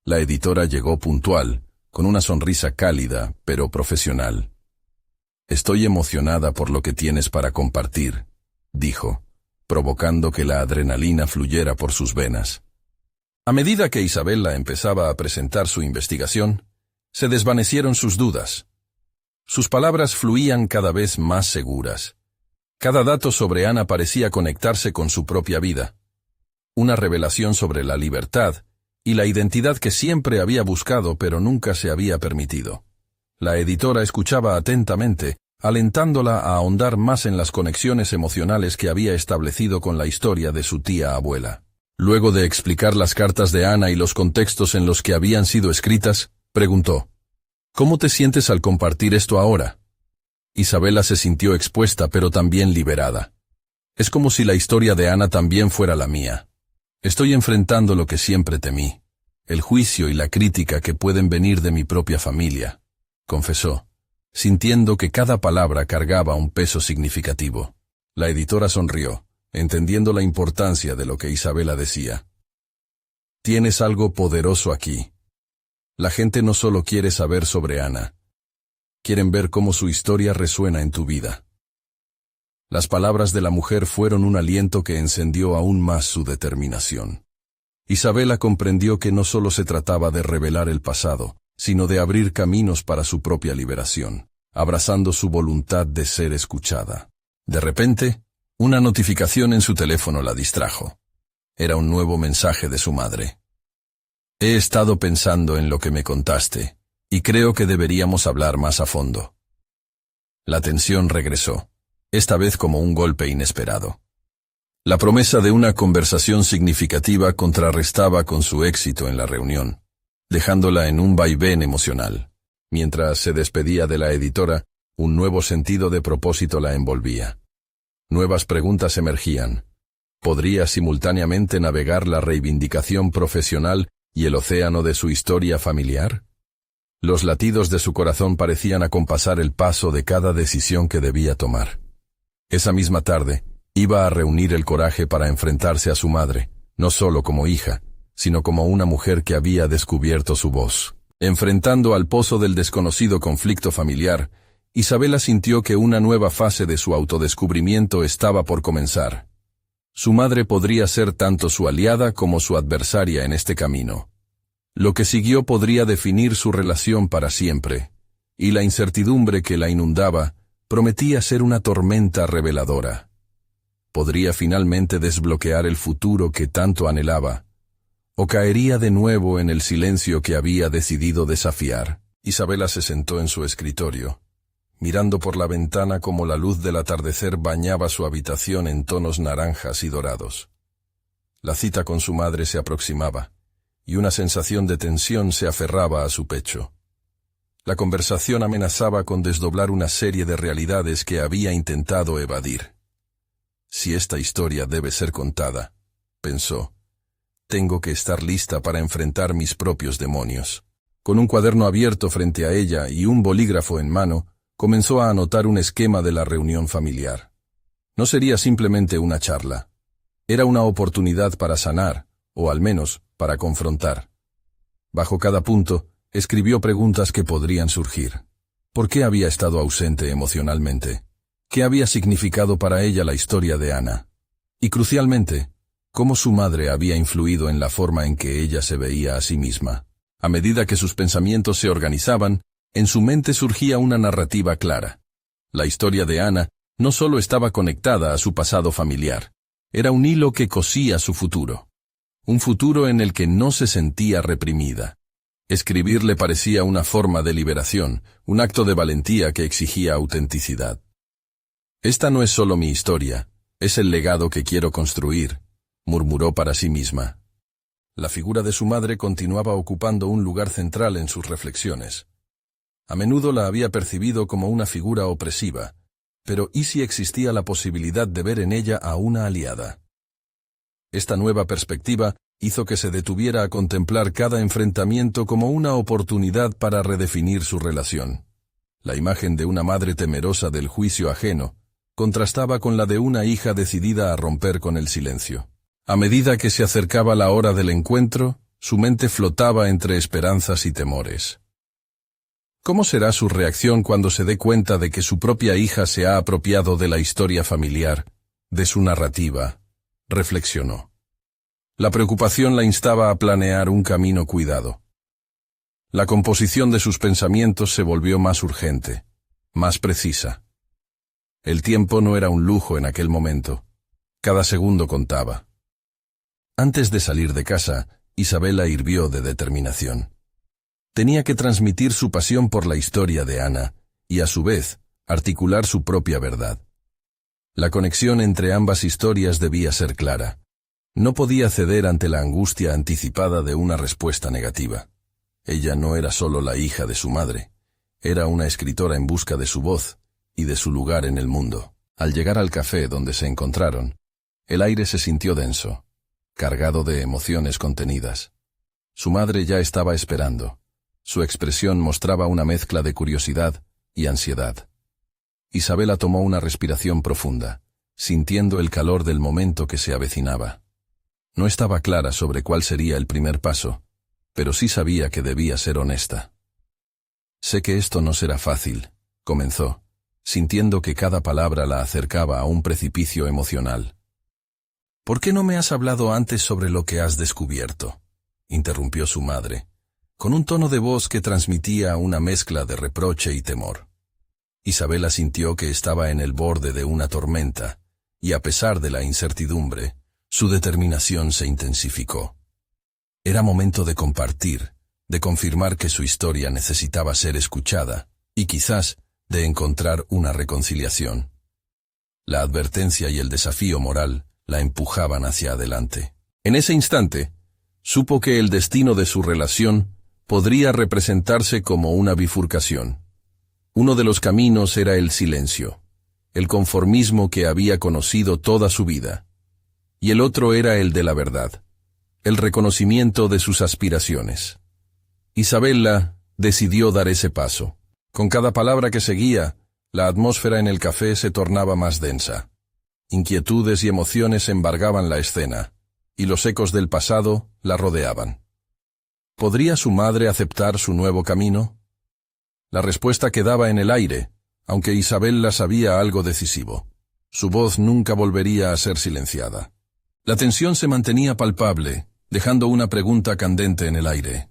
La editora llegó puntual, con una sonrisa cálida, pero profesional. «Estoy emocionada por lo que tienes para compartir», dijo, provocando que la adrenalina fluyera por sus venas. A medida que Isabela empezaba a presentar su investigación, se desvanecieron sus dudas. Sus palabras fluían cada vez más seguras. Cada dato sobre Ana parecía conectarse con su propia vida. Una revelación sobre la libertad y la identidad que siempre había buscado pero nunca se había permitido. La editora escuchaba atentamente, alentándola a ahondar más en las conexiones emocionales que había establecido con la historia de su tía abuela. Luego de explicar las cartas de Ana y los contextos en los que habían sido escritas, preguntó: «¿Cómo te sientes al compartir esto ahora?» Isabela se sintió expuesta pero también liberada. Es como si la historia de Ana también fuera la mía. Estoy enfrentando lo que siempre temí, el juicio y la crítica que pueden venir de mi propia familia, confesó, sintiendo que cada palabra cargaba un peso significativo. La editora sonrió, entendiendo la importancia de lo que Isabela decía. Tienes algo poderoso aquí. La gente no solo quiere saber sobre Ana, quieren ver cómo su historia resuena en tu vida. Las palabras de la mujer fueron un aliento que encendió aún más su determinación. Isabela comprendió que no solo se trataba de revelar el pasado, sino de abrir caminos para su propia liberación, abrazando su voluntad de ser escuchada. De repente, una notificación en su teléfono la distrajo. Era un nuevo mensaje de su madre. He estado pensando en lo que me contaste, y creo que deberíamos hablar más a fondo. La tensión regresó, esta vez como un golpe inesperado. La promesa de una conversación significativa contrarrestaba con su éxito en la reunión, dejándola en un vaivén emocional. Mientras se despedía de la editora, un nuevo sentido de propósito la envolvía. Nuevas preguntas emergían. ¿Podría simultáneamente navegar la reivindicación profesional y el océano de su historia familiar? Los latidos de su corazón parecían acompasar el paso de cada decisión que debía tomar. Esa misma tarde, iba a reunir el coraje para enfrentarse a su madre, no solo como hija, sino como una mujer que había descubierto su voz. Enfrentando al pozo del desconocido conflicto familiar, Isabela sintió que una nueva fase de su autodescubrimiento estaba por comenzar. Su madre podría ser tanto su aliada como su adversaria en este camino. Lo que siguió podría definir su relación para siempre, y la incertidumbre que la inundaba prometía ser una tormenta reveladora. Podría finalmente desbloquear el futuro que tanto anhelaba, o caería de nuevo en el silencio que había decidido desafiar. Isabela se sentó en su escritorio, mirando por la ventana como la luz del atardecer bañaba su habitación en tonos naranjas y dorados. La cita con su madre se aproximaba, y una sensación de tensión se aferraba a su pecho. La conversación amenazaba con desdoblar una serie de realidades que había intentado evadir. Si esta historia debe ser contada, pensó, tengo que estar lista para enfrentar mis propios demonios. Con un cuaderno abierto frente a ella y un bolígrafo en mano, comenzó a anotar un esquema de la reunión familiar. No sería simplemente una charla. Era una oportunidad para sanar, o al menos, para confrontar. Bajo cada punto, escribió preguntas que podrían surgir. ¿Por qué había estado ausente emocionalmente? ¿Qué había significado para ella la historia de Ana? Y crucialmente, ¿cómo su madre había influido en la forma en que ella se veía a sí misma? A medida que sus pensamientos se organizaban, en su mente surgía una narrativa clara. La historia de Ana no solo estaba conectada a su pasado familiar, era un hilo que cosía su futuro. Un futuro en el que no se sentía reprimida. Escribir le parecía una forma de liberación, un acto de valentía que exigía autenticidad. Esta no es solo mi historia, es el legado que quiero construir, murmuró para sí misma. La figura de su madre continuaba ocupando un lugar central en sus reflexiones. A menudo la había percibido como una figura opresiva, pero ¿y si existía la posibilidad de ver en ella a una aliada? Esta nueva perspectiva hizo que se detuviera a contemplar cada enfrentamiento como una oportunidad para redefinir su relación. La imagen de una madre temerosa del juicio ajeno contrastaba con la de una hija decidida a romper con el silencio. A medida que se acercaba la hora del encuentro, su mente flotaba entre esperanzas y temores. ¿Cómo será su reacción cuando se dé cuenta de que su propia hija se ha apropiado de la historia familiar, de su narrativa? Reflexionó. La preocupación la instaba a planear un camino cuidado. La composición de sus pensamientos se volvió más urgente, más precisa. El tiempo no era un lujo en aquel momento. Cada segundo contaba. Antes de salir de casa, Isabela hirvió de determinación. Tenía que transmitir su pasión por la historia de Ana, y a su vez, articular su propia verdad. La conexión entre ambas historias debía ser clara. No podía ceder ante la angustia anticipada de una respuesta negativa. Ella no era solo la hija de su madre, era una escritora en busca de su voz y de su lugar en el mundo. Al llegar al café donde se encontraron, el aire se sintió denso, cargado de emociones contenidas. Su madre ya estaba esperando. Su expresión mostraba una mezcla de curiosidad y ansiedad. Isabela tomó una respiración profunda, sintiendo el calor del momento que se avecinaba. No estaba clara sobre cuál sería el primer paso, pero sí sabía que debía ser honesta. Sé que esto no será fácil, comenzó, sintiendo que cada palabra la acercaba a un precipicio emocional. ¿Por qué no me has hablado antes sobre lo que has descubierto?, interrumpió su madre, con un tono de voz que transmitía una mezcla de reproche y temor. Isabela sintió que estaba en el borde de una tormenta, y a pesar de la incertidumbre, su determinación se intensificó. Era momento de compartir, de confirmar que su historia necesitaba ser escuchada, y quizás de encontrar una reconciliación. La advertencia y el desafío moral la empujaban hacia adelante. En ese instante, supo que el destino de su relación podría representarse como una bifurcación. Uno de los caminos era el silencio, el conformismo que había conocido toda su vida, y el otro era el de la verdad, el reconocimiento de sus aspiraciones. Isabela decidió dar ese paso. Con cada palabra que seguía, la atmósfera en el café se tornaba más densa. Inquietudes y emociones embargaban la escena, y los ecos del pasado la rodeaban. ¿Podría su madre aceptar su nuevo camino? La respuesta quedaba en el aire, aunque Isabella sabía algo decisivo. Su voz nunca volvería a ser silenciada. La tensión se mantenía palpable, dejando una pregunta candente en el aire.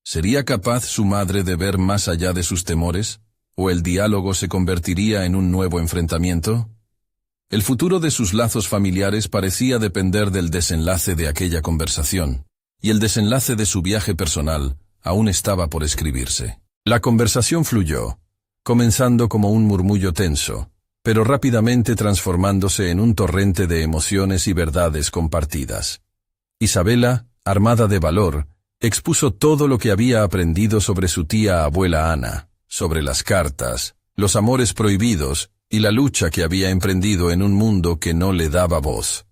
¿Sería capaz su madre de ver más allá de sus temores? ¿O el diálogo se convertiría en un nuevo enfrentamiento? El futuro de sus lazos familiares parecía depender del desenlace de aquella conversación, y el desenlace de su viaje personal aún estaba por escribirse. La conversación fluyó, comenzando como un murmullo tenso, pero rápidamente transformándose en un torrente de emociones y verdades compartidas. Isabella, armada de valor, expuso todo lo que había aprendido sobre su tía abuela Ana, sobre las cartas, los amores prohibidos y la lucha que había emprendido en un mundo que no le daba voz.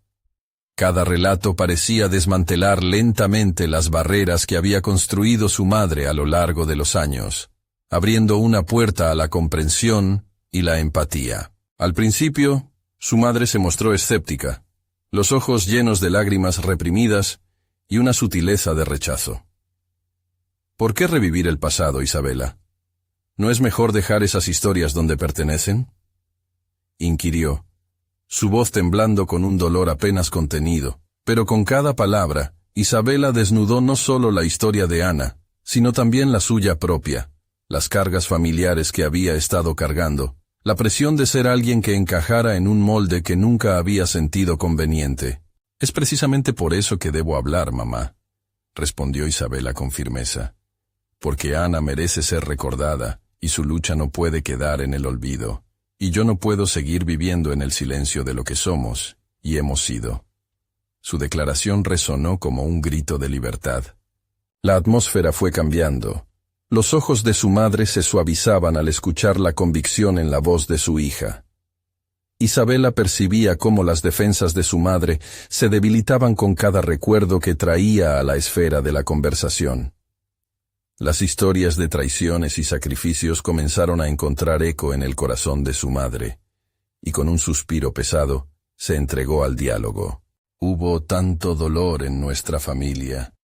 Cada relato parecía desmantelar lentamente las barreras que había construido su madre a lo largo de los años, abriendo una puerta a la comprensión y la empatía. Al principio, su madre se mostró escéptica, los ojos llenos de lágrimas reprimidas y una sutileza de rechazo. ¿Por qué revivir el pasado, Isabella? ¿No es mejor dejar esas historias donde pertenecen?, inquirió, su voz temblando con un dolor apenas contenido, pero con cada palabra, Isabella desnudó no solo la historia de Ana, sino también la suya propia, las cargas familiares que había estado cargando, la presión de ser alguien que encajara en un molde que nunca había sentido conveniente. «Es precisamente por eso que debo hablar, mamá», respondió Isabella con firmeza. «Porque Ana merece ser recordada, y su lucha no puede quedar en el olvido. Y yo no puedo seguir viviendo en el silencio de lo que somos y hemos sido». Su declaración resonó como un grito de libertad. La atmósfera fue cambiando. Los ojos de su madre se suavizaban al escuchar la convicción en la voz de su hija. Isabella percibía cómo las defensas de su madre se debilitaban con cada recuerdo que traía a la esfera de la conversación. Las historias de traiciones y sacrificios comenzaron a encontrar eco en el corazón de su madre, y con un suspiro pesado, se entregó al diálogo. «Hubo tanto dolor en nuestra familia.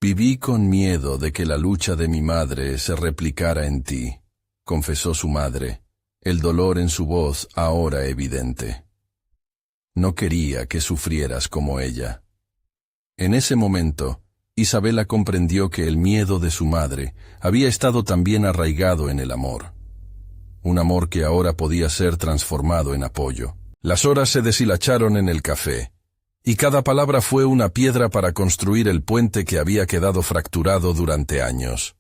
Viví con miedo de que la lucha de mi madre se replicara en ti», confesó su madre, el dolor en su voz ahora evidente. «No quería que sufrieras como ella». En ese momento, Isabella comprendió que el miedo de su madre había estado también arraigado en el amor. Un amor que ahora podía ser transformado en apoyo. Las horas se deshilacharon en el café, y cada palabra fue una piedra para construir el puente que había quedado fracturado durante años.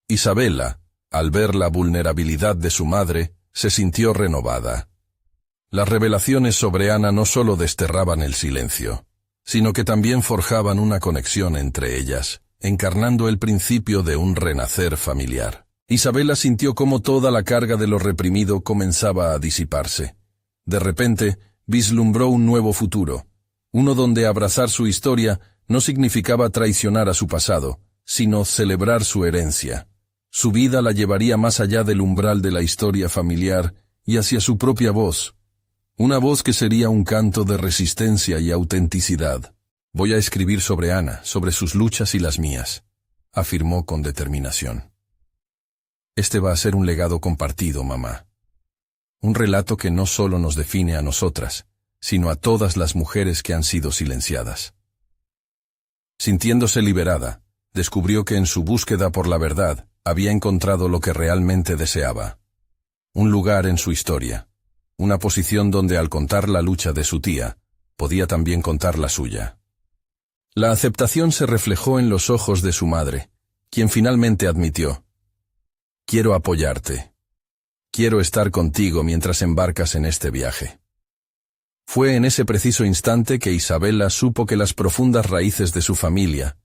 Isabella, al ver la vulnerabilidad de su madre, se sintió renovada. Las revelaciones sobre Ana no solo desterraban el silencio, sino que también forjaban una conexión entre ellas, encarnando el principio de un renacer familiar. Isabella sintió cómo toda la carga de lo reprimido comenzaba a disiparse. De repente, vislumbró un nuevo futuro, uno donde abrazar su historia no significaba traicionar a su pasado, sino celebrar su herencia. Su vida la llevaría más allá del umbral de la historia familiar y hacia su propia voz. Una voz que sería un canto de resistencia y autenticidad. «Voy a escribir sobre Ana, sobre sus luchas y las mías», afirmó con determinación. «Este va a ser un legado compartido, mamá. Un relato que no solo nos define a nosotras, sino a todas las mujeres que han sido silenciadas». Sintiéndose liberada, descubrió que en su búsqueda por la verdad había encontrado lo que realmente deseaba. Un lugar en su historia, una posición donde al contar la lucha de su tía, podía también contar la suya. La aceptación se reflejó en los ojos de su madre, quien finalmente admitió: «Quiero apoyarte. Quiero estar contigo mientras embarcas en este viaje». Fue en ese preciso instante que Isabella supo que las profundas raíces de su familia,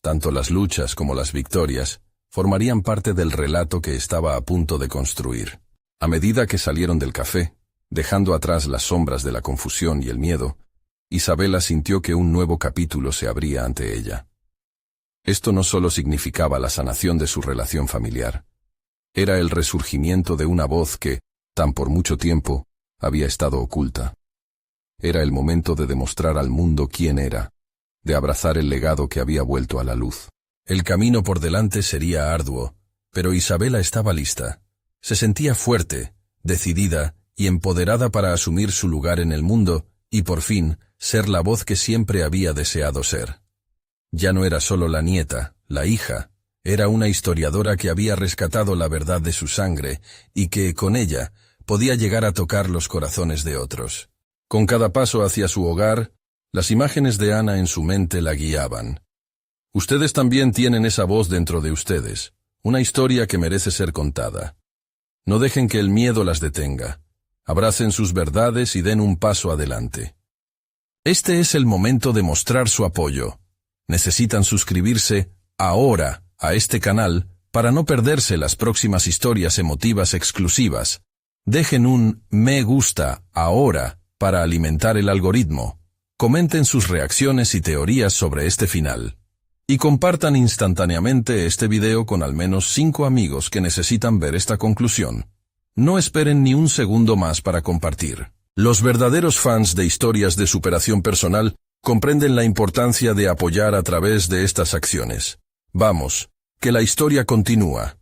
tanto las luchas como las victorias, formarían parte del relato que estaba a punto de construir. A medida que salieron del café, dejando atrás las sombras de la confusión y el miedo, Isabella sintió que un nuevo capítulo se abría ante ella. Esto no solo significaba la sanación de su relación familiar, era el resurgimiento de una voz que, tan por mucho tiempo, había estado oculta. Era el momento de demostrar al mundo quién era, de abrazar el legado que había vuelto a la luz. El camino por delante sería arduo, pero Isabela estaba lista. Se sentía fuerte, decidida y empoderada para asumir su lugar en el mundo y, por fin, ser la voz que siempre había deseado ser. Ya no era solo la nieta, la hija, era una historiadora que había rescatado la verdad de su sangre y que, con ella, podía llegar a tocar los corazones de otros. Con cada paso hacia su hogar, las imágenes de Ana en su mente la guiaban. Ustedes también tienen esa voz dentro de ustedes, una historia que merece ser contada. No dejen que el miedo las detenga. Abracen sus verdades y den un paso adelante. Este es el momento de mostrar su apoyo. Necesitan suscribirse ahora a este canal para no perderse las próximas historias emotivas exclusivas. Dejen un me gusta ahora para alimentar el algoritmo. Comenten sus reacciones y teorías sobre este final. Y compartan instantáneamente este video con al menos 5 amigos que necesitan ver esta conclusión. No esperen ni un segundo más para compartir. Los verdaderos fans de historias de superación personal comprenden la importancia de apoyar a través de estas acciones. Vamos, que la historia continúa.